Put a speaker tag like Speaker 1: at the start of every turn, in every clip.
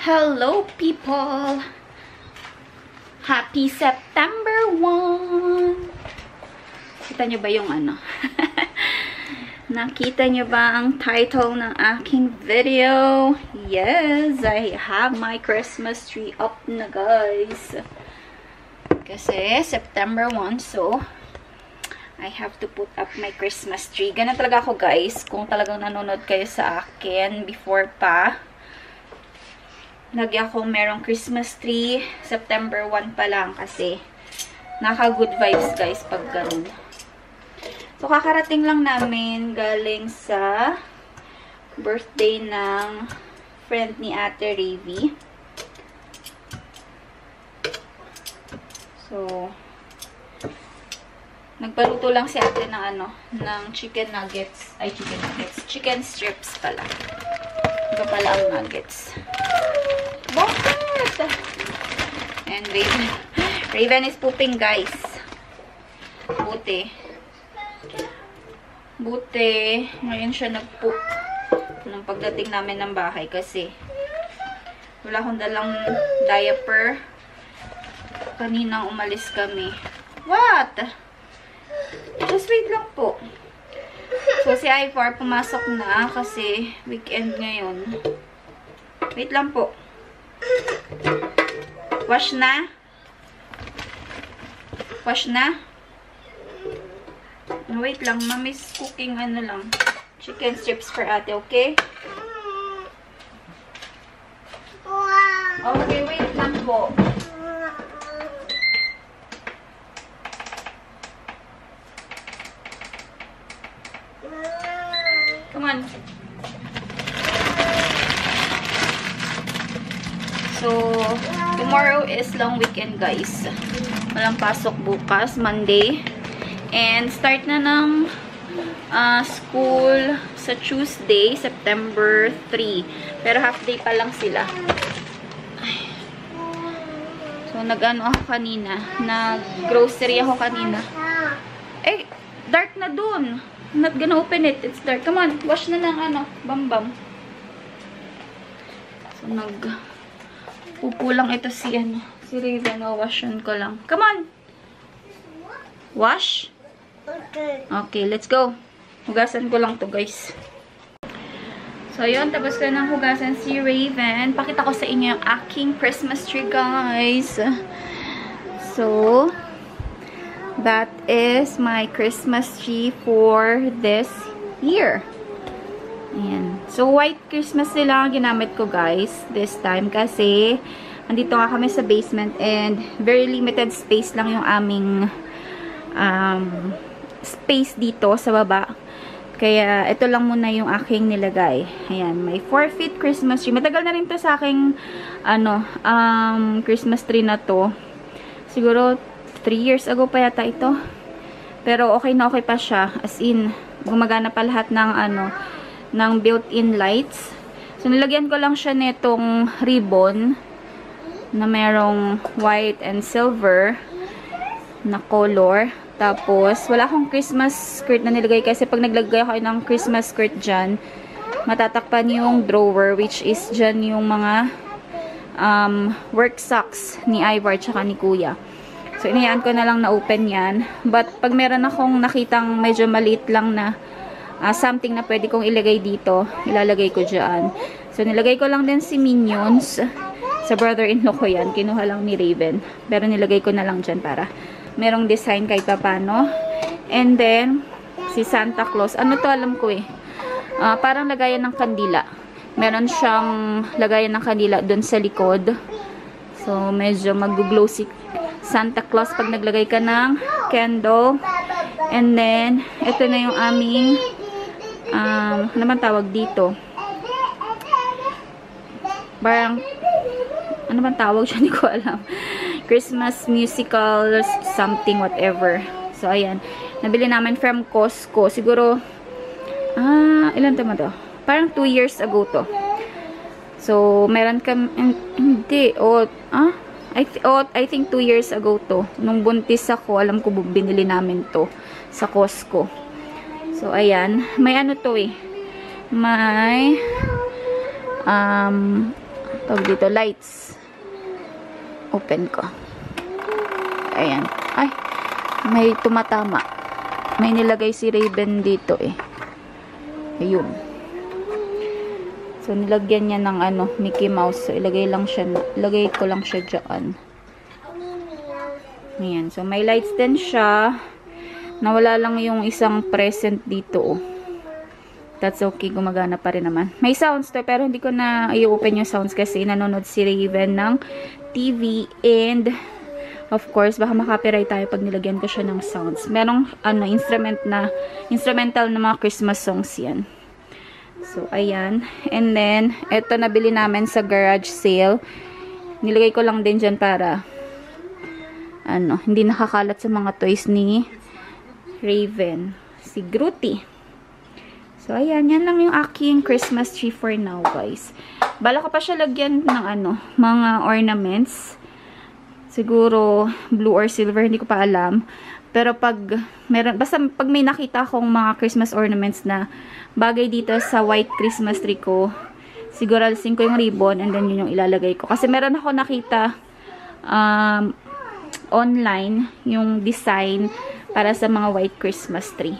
Speaker 1: Hello, people! Happy September 1! Kita nyo ba yung ano? Nakita nyo ba ang title ng aking video? Yes, I have my Christmas tree up na, guys. Kasi September 1, so I have to put up my Christmas tree. Ganun talaga ako, guys. Kung talagang nanonood kayo sa akin before pa, lagi ako merong Christmas tree. September 1 pa lang kasi naka-good vibes, guys, pag ganun. So, kakarating lang namin galing sa birthday ng friend ni Ate Ravi. So, nagpaluto lang si ate ng ano, ng chicken nuggets. Ay, chicken nuggets. Chicken strips pala. Ito pala ang nuggets. Bakit? And Raven. Raven is pooping, guys. Buti. Ngayon siya nag-poop nung pagdating namin ng bahay kasi wala akong dalang diaper. Kaninang umalis kami. What? Just wait lang po. So, si Ivar pumasok na kasi weekend ngayon. Wait lang po. Wash na? Wash na? Wait lang. Mommy's cooking ano lang. Chicken strips for ate, okay? Okay, wait lang po. Come on. So, tomorrow is long weekend, guys. Walang pasok bukas, Monday. And start na ng school sa Tuesday, September 3. Pero half day pa lang sila. So, nag-ano ako kanina. Nag-grocery ako kanina. Eh, dark na dun. I'm not gonna open it. It's dark. Come on, wash na lang ano, bam-bam. So, pupulang ito si ano, si Raven. Washan ko lang. Come on! Wash? Okay, let's go. Hugasan ko lang to, guys. So, yun. Tapos ko ng hugasan si Raven. Pakita ko sa inyo yung aking Christmas tree, guys. So, that is my Christmas tree for this year. Ayan. So, white Christmas nila ang ginamit ko, guys, this time. Kasi, andito nga kami sa basement and very limited space lang yung aming space dito sa baba. Kaya, ito lang muna yung aking nilagay. Ayan. May 4 feet Christmas tree. Matagal na rin to sa aking Christmas tree na to. Siguro, 3 years ago pa yata ito. Pero okay na okay pa siya. As in, gumagana pa lahat ng ng built-in lights. So, nilagyan ko lang siya nitong ribbon na merong white and silver na color. Tapos, wala akong Christmas skirt na nilagay kasi pag naglagay ako ng Christmas skirt dyan, matatakpan yung drawer, which is dyan yung mga work socks ni Ivar tsaka ni Kuya. So, inayaan ko na lang na open yan. But, pag meron akong nakitang medyo maliit lang na something na pwede kong ilagay dito, ilalagay ko dyan. So, nilagay ko lang din si Minions. Sa brother-in-law ko yan. Kinuha lang ni Raven. Pero nilagay ko na lang dyan para merong design kahit papano. And then, si Santa Claus. Ano to, alam ko eh. Parang lagayan ng kandila. Meron siyang lagayan ng kandila dun sa likod. So, medyo mag-glow si Santa Claus pag naglagay ka ng candle. And then, ito na yung aming ano naman tawag dito? Parang ano man tawag siya, hindi ko alam. Christmas musical something whatever. So, ayan. Nabili namin from Costco. Siguro, ilan tama to? Parang 2 years ago to. So, meron kami, hindi, I think 2 years ago to. Nung buntis ako, alam ko binili namin to sa Costco. So, ayan. May ano to eh. May tawag dito, lights. Open ko. Ayan. Ay, may tumatama. May nilagay si Raven dito eh. Ayun. So, nilagyan niya ng ano, Mickey Mouse. So, ilagay ko lang siya dyan. Ayan. So, may lights din siya. Nawala lang yung isang present dito oh. That's okay. Gumagana pa rin naman. May sounds to, pero hindi ko na i-open yung sounds kasi nanonood si Raven ng TV and of course, baka makapiright tayo pag nilagyan ko siya ng sounds. Merong ano, instrumental na mga Christmas songs yan. So, ayan. And then, eto nabili namin sa garage sale. Nilagay ko lang din dyan para ano, hindi nakakalat sa mga toys ni Raven. Si Grootty. So, ayan. Yan lang yung aking Christmas tree for now, guys. Bala ko pa siya lagyan ng ano, mga ornaments. Siguro blue or silver, hindi ko pa alam. Pero basta pag may nakita akong mga Christmas ornaments na bagay dito sa white Christmas tree ko, siguro alisin ko yung ribbon and then yun yung ilalagay ko. Kasi meron ako nakita online yung design para sa mga white Christmas tree.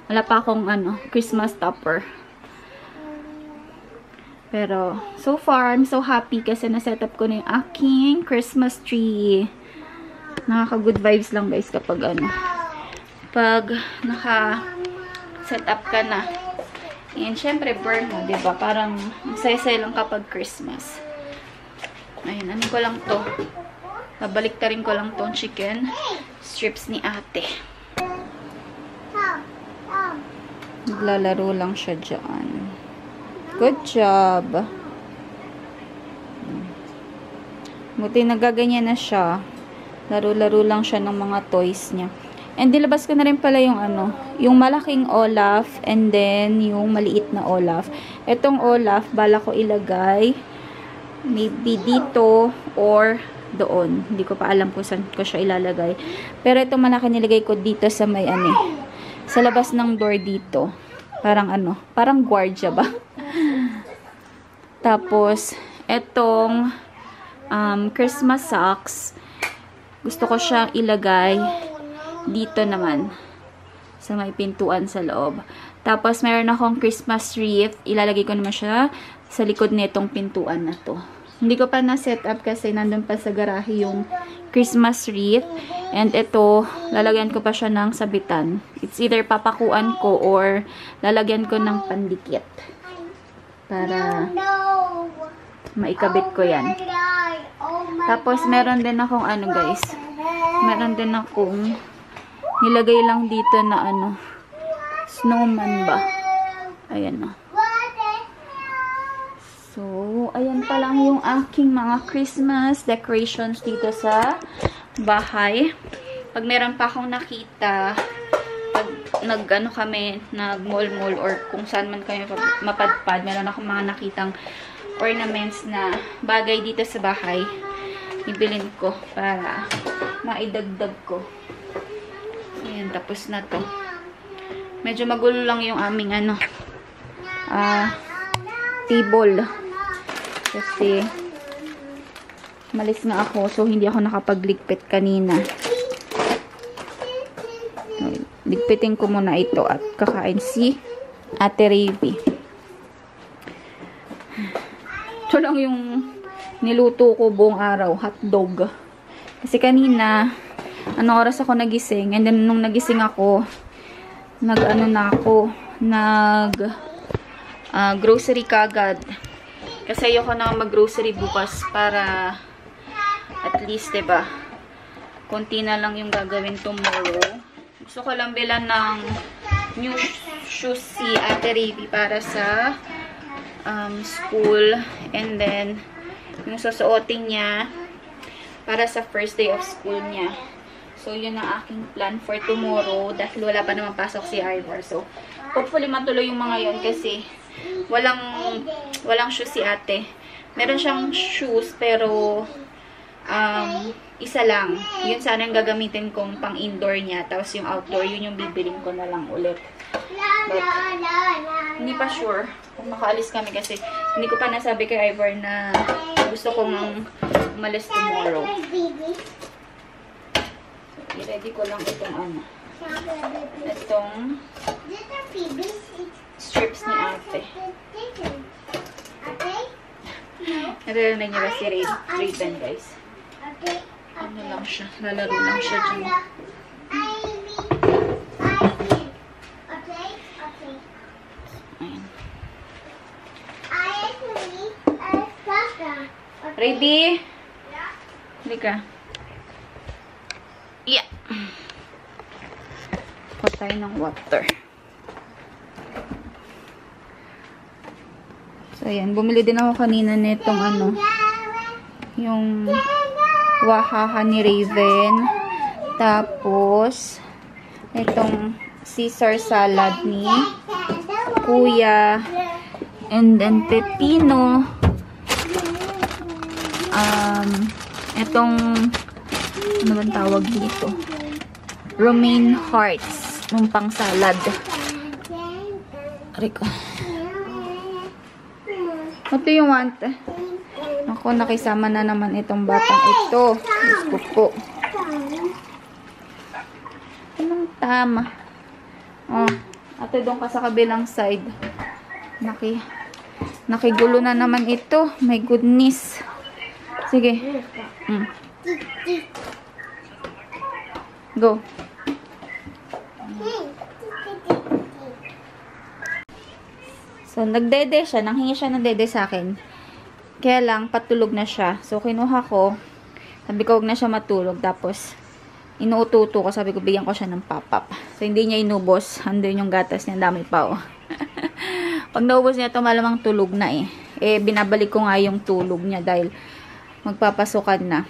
Speaker 1: Wala pa akong ano, Christmas topper. Pero, so far, I'm so happy kasi na-set up ko na yung aking Christmas tree. Nakaka-good vibes lang guys kapag ano, pag naka-set up ka na. And syempre, burn mo, diba? Parang masaya-saya lang kapag Christmas. Ayun, ano ko lang to. Babalik ta rin ko lang tong chicken strips ni ate. Naglalaro lang siya dyan. Good job. Buti nagaganyan na siya. Laro-laro lang siya ng mga toys niya. And dilabas ko na rin pala yung ano, yung malaking Olaf and then yung maliit na Olaf. Etong Olaf, bala ko ilagay maybe dito or doon. Hindi ko pa alam kung saan ko siya ilalagay. Pero itong malaki nilagay ko dito sa may ano, sa labas ng door dito. Parang ano, parang guardia ba? Tapos, etong Christmas socks, gusto ko siyang ilagay dito naman sa may pintuan sa loob. Tapos, meron akong Christmas wreath. Ilalagay ko naman siya sa likod nitong pintuan na to. Hindi ko pa na-set up kasi nandun pa sa garahe yung Christmas wreath. And ito, lalagyan ko pa siya ng sabitan. It's either papakuan ko or lalagyan ko ng pandikit. Para maikabit ko yan. Tapos, meron din akong ano guys. Meron din akong nilagay lang dito na ano, snowman ba? Ayan o. So, ayan pa lang yung aking mga Christmas decorations dito sa bahay. Pag meron pa akong nakita, pag nag-ano kami, nag-mall-mall or kung saan man kami mapadpad, meron akong mga nakitang ornaments na bagay dito sa bahay. Ibilin ko para maidagdag ko. Ayan, tapos na to. Medyo magulo lang yung aming ano, table. Kasi malis nga ako, so hindi ako nakapagligpit kanina. Ligpitin ko muna ito at kakain si Ate Ravi. Ito lang yung niluto ko buong araw, hotdog. Kasi kanina, anong oras ako nagising, and then nung nagising ako, grocery kagad. Kasi ayoko na mag-grocery bukas para at least, diba, konti na lang yung gagawin tomorrow. Gusto ko lang bilan ng new shoes si Ate Ravi para sa school. And then, yung susuotin niya para sa first day of school niya. So, yun ang aking plan for tomorrow dahil wala pa naman pasok si Ivor. So, hopefully matuloy yung mga yun kasi walang shoes si ate. Meron siyang shoes pero isa lang. Yun sana yung gagamitin kong pang indoor niya. Tapos yung outdoor, yun yung bibiling ko na lang ulit. But, hindi pa sure kung makaalis kami kasi Hindi ko pa nasabi kay Ivor na gusto kong umalis tomorrow. I-ready ko lang itong ano. Itong strips ni ate. Naririnig niyo ba si Raven, guys? Ano lang siya. Lalaro lang siya dyan. Ready? Halika. Yeah. Kuha tayo ng water. So, ayan. Bumili din ako kanina nitong ano. Yung wahaha ni Raven. Tapos, itong Caesar salad ni Kuya. And then, pepino. Itong ano bang tawag dito? Romaine hearts. Yung pang salad. Rico. What do you want? Ako, nakisama na naman itong batang ito. Gusto ko. Anong tama? Oh, ate doon ka sa kabilang side. Nakigulo na naman ito. My goodness. Sige. Go. So, nagdede siya. Nanghingi siya ng dede sa akin. Kaya lang, patulog na siya. So, kinuha ko. Sabi ko, huwag na siya matulog. Tapos, inuututo ko. Sabi ko, bigyan ko siya ng pop-up. So, hindi niya inubos. Andun yung gatas niya. Dami pa, oh. Pag naubos niya ito, malamang tulog na eh. Eh, binabalik ko nga yung tulog niya dahil magpapasukan na.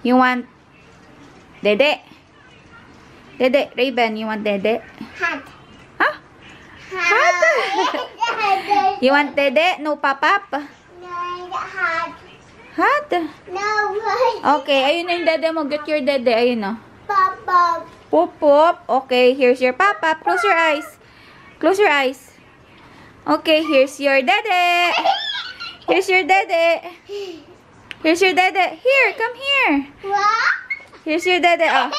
Speaker 1: You want dede? Dede, Raven, you want dede?
Speaker 2: Hot.
Speaker 1: Huh? Hot? You want dede? No pop-up?
Speaker 2: No, hot.
Speaker 1: Hot?
Speaker 2: No,
Speaker 1: Okay, ayun na yung dede mo. Get your dede. Ayun na.
Speaker 2: Papa.
Speaker 1: Pop-pop. Okay, here's your pop-up. Close your eyes. Close your eyes. Okay, here's your dede. Here's your dede. Here's your dede. Here, come here.
Speaker 2: What?
Speaker 1: Here's your dede. Oh.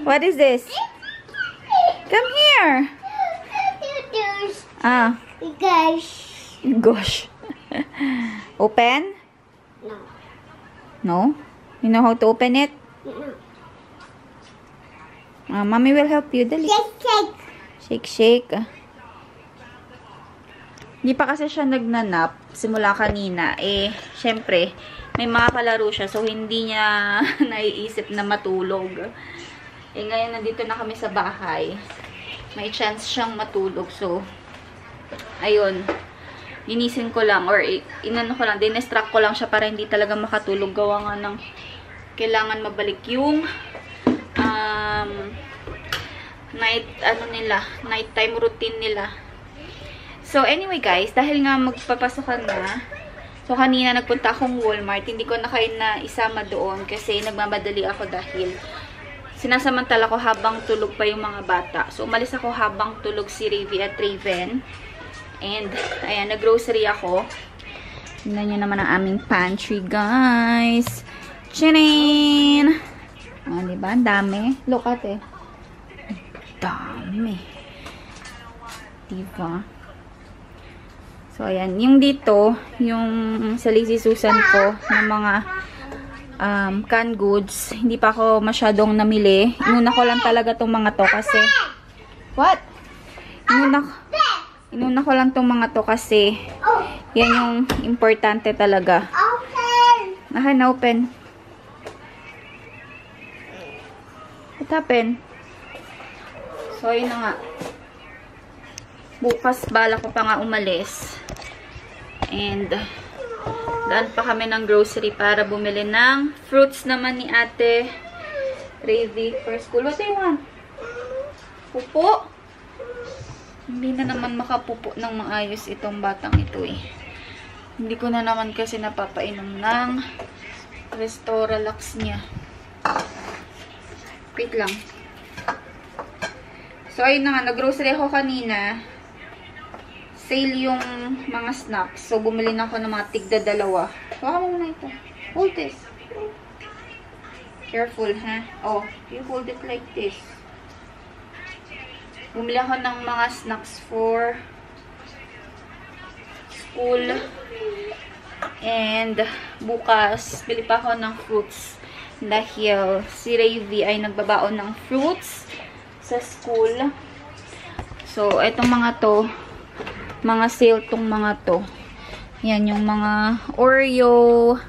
Speaker 1: What is this? Come here. Ah.
Speaker 2: Gosh.
Speaker 1: Gosh. Open?
Speaker 2: No.
Speaker 1: No? You know how to open it? Mommy will help you. Dali.
Speaker 2: Shake, shake.
Speaker 1: Shake, shake. Hindi pa kasi siya nagnanap simula kanina. Eh, syempre, may mga kalaro siya. So, hindi niya naiisip na matulog. Eh, ngayon nandito na kami sa bahay. May chance siyang matulog. So, ayun. Linisin ko lang. Or, inano ko lang. Dinestract ko lang siya para hindi talaga makatulog. Gawa nga ng kailangan mabalik yung nighttime routine nila. So, anyway guys, dahil nga magpapasokan na, so kanina nagpunta akong Walmart, hindi ko na kayo na isama doon kasi nagmamadali ako dahil sinasamantala ko habang tulog pa yung mga bata. So, umalis ako habang tulog si Ravi at Raven. And, ayan, nag-grocery ako. Tingnan nyo naman ang aming pantry, guys. Tchanin! O, diba? Ang dami. Look at it. Dami. Diba? So, ayan. Yung dito, yung sa Lazy Susan ko, ng mga canned goods, hindi pa ako masyadong namili. Inuna ko lang talaga tong mga to kasi... What? Inuna ko lang tong mga to kasi yan yung importante talaga.
Speaker 2: Open.
Speaker 1: Open. What happened? So, yun na nga. Bukas, bala ko pa nga umalis. And, daan pa kami ng grocery para bumili ng fruits naman ni ate. Ready for school. What do you want? Pupo? Hindi na naman makapupo ng maayos itong batang ito eh. Hindi ko na naman kasi napapainom ng Restoralax niya. Wait lang. So, ayun na nga. Nag-grocery ako kanina. sale yung mga snacks. So, bumili na ako ng mga tigda dalawa. Baka mo muna ito. Hold this. Careful, ha? Oh, you hold it like this. Bumili ako ng mga snacks for school. And bukas, bili pa ako ng fruits. Dahil si Ravy ay nagbabaon ng fruits sa school. So, itong mga to, mga sale tong mga to. Yan, yung mga Oreo,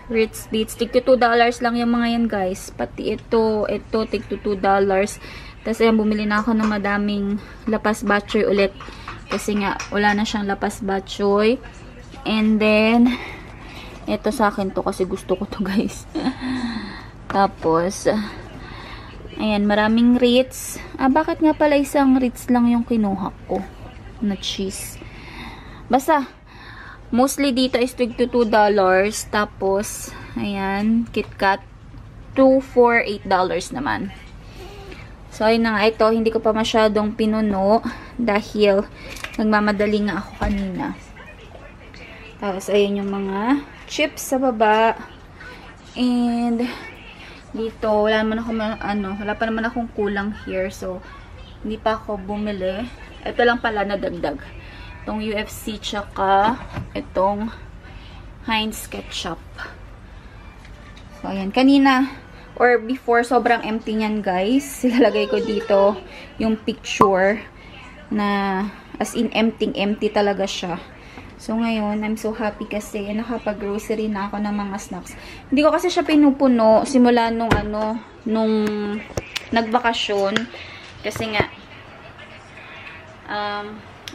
Speaker 1: Ritz Bits. Tig $2 lang yung mga yan, guys. Pati ito, tig $2. Tapos, ayan, bumili na ako ng madaming lapas batchoy ulit. Kasi nga, wala na siyang lapas batchoy. And then, ito sa akin to kasi gusto ko to, guys. Tapos, ayan, maraming Ritz. Bakit nga pala isang Ritz lang yung kinuha ko na cheese? Basta, mostly dito is tig $2. Tapos, ayan, KitKat, 2 for $8 naman. So, ayun na nga, ito, hindi ko pa masyadong pinuno dahil nagmamadali nga ako kanina. Tapos, ayun yung mga chips sa baba. And, dito, wala pa naman akong kulang here. So, hindi pa ako bumili. Ito lang pala na dagdag. Itong UFC, tsaka itong Heinz ketchup. So, ayan. Kanina, or before, sobrang empty niyan, guys. Ilalagay ko dito yung picture na as in empty talaga siya. So, ngayon, I'm so happy kasi nakapag-grocery na ako ng mga snacks. Hindi ko kasi siya pinupuno simula nung nagbakasyon. Kasi nga,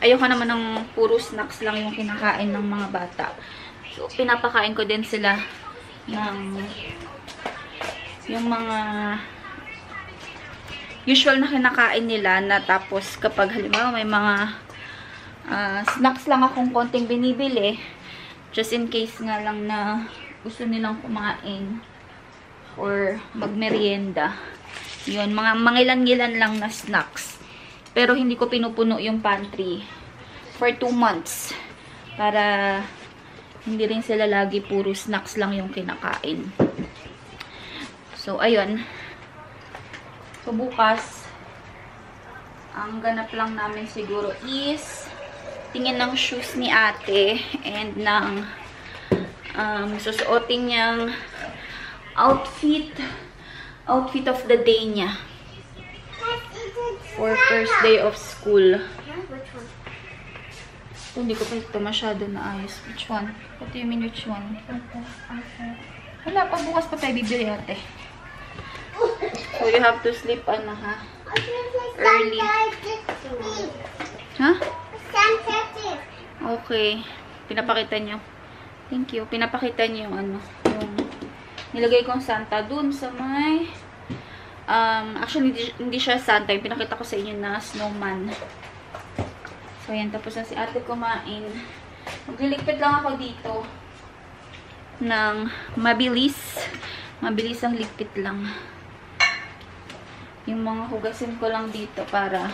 Speaker 1: ayoko naman ng puro snacks lang yung kinakain ng mga bata. So, pinapakain ko din sila ng yung mga usual na kinakain nila na tapos kapag halimbawa may mga snacks lang akong konting binibili just in case nga lang na gusto nilang kumain or magmerienda. Yun, mga mangilan-ngilan lang na snacks. Pero hindi ko pinupuno yung pantry for 2 months para hindi rin sila lagi puro snacks lang yung kinakain. So, ayun. So, bukas ang ganap lang namin siguro is tingin ng shoes ni ate and ng susuotin niyang outfit of the day niya for first day of school. Hindi ko pa ito masyado naayos. Which one? What do you mean which one? Wala pa, bukas pa tayo bibili ate. So you have to sleep ha? Early. Ha? Okay. Pinapakita niyo. Thank you. Pinapakita niyo yung yung nilagay kong Santa dun sa may actually hindi siya Santa. Yung pinakita ko sa inyo na snowman. So yan, tapos na si ate kumain. Magliligpit lang ako dito ng mabilis. Mabilis ang ligpit lang. Yung mga hugasin ko lang dito para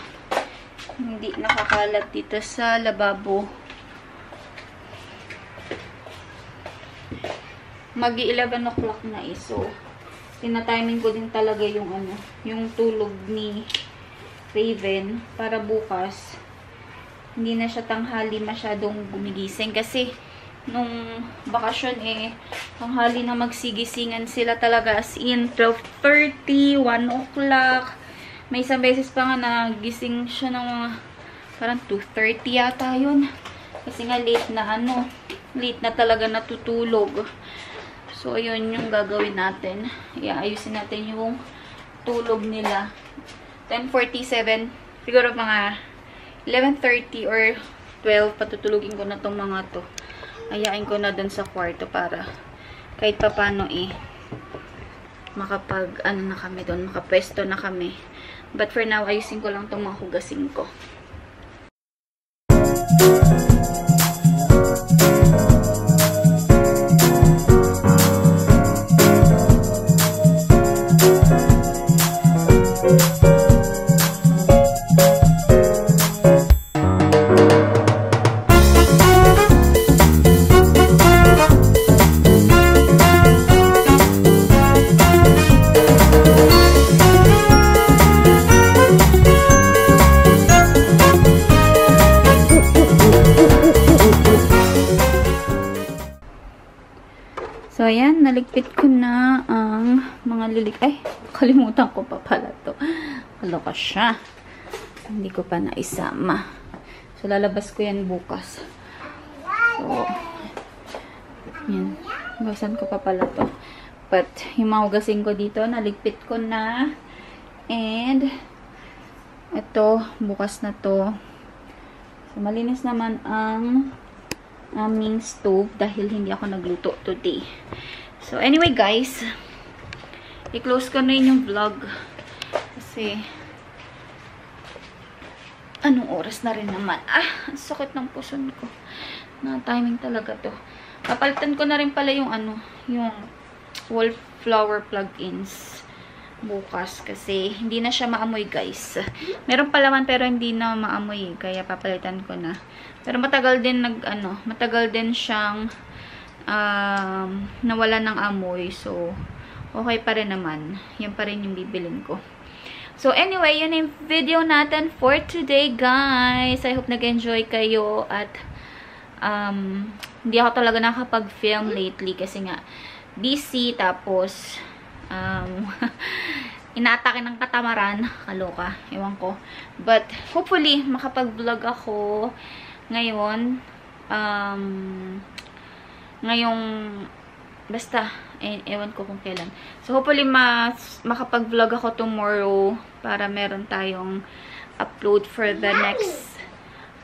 Speaker 1: hindi nakakalat dito sa lababo. Mag-11 o'clock na so tinatiming ko din talaga yung yung tulog ni Raven para bukas hindi na siya tanghali masyadong gumigising kasi nung bakasyon tanghali na magsigisingan sila talaga as in 12:30, 1 o'clock. May isang beses pa nga nagising siya ng mga parang 2:30 yata yun. Kasi nga late na talaga natutulog. So, ayun yung gagawin natin. Iayusin natin yung tulog nila. 10:47, siguro mga 11:30 or 12, patutulugin ko na tong mga to. Ayain ko na dun sa kwarto para kahit pa paano makapag na kami dun, makapwesto na kami. But for now, ayusin ko lang tong mga hugasin ko. ayan, naligpit ko na ang mga Ay, kalimutan ko pa pala to. Kaloka siya. Hindi ko pa naisama. So, lalabas ko yan bukas. So, yan. Hugasan ko pa pala to. But, yung mga hugasin ko dito, naligpit ko na. And, ito, bukas na to. So, malinis naman ang aming stove dahil hindi ako nagluto today. So, anyway guys, i-close ko na yung vlog. Kasi, anong oras na rin naman? Ang sakit ng puson ko. Na-timing talaga to. Papalitan ko na rin pala yung yung wallflower plug-ins bukas kasi hindi na siya maamoy guys. Meron pa laman pero hindi na maamoy kaya papalitan ko na. Pero matagal din matagal din siyang nawala ng amoy. So okay pa rin naman. Yan pa rin yung bibilin ko. So anyway, yun yung video natin for today guys. I hope nag-enjoy kayo at hindi ako talaga nakapag-film lately kasi nga busy tapos inaatake ng katamaran. Kaloka. Ewan ko. But, hopefully, makapag-vlog ako ngayon. Ngayong, basta, ewan ko kung kailan. So, hopefully, makapag-vlog ako tomorrow para meron tayong upload for the next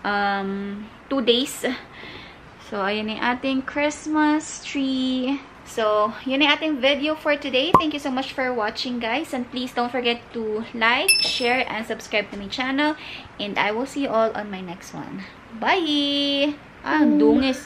Speaker 1: 2 days. So, ayan yung ating Christmas tree. So, yun yung ating video for today. Thank you so much for watching, guys. And please don't forget to like, share, and subscribe to my channel. And I will see you all on my next one. Bye! Dungis.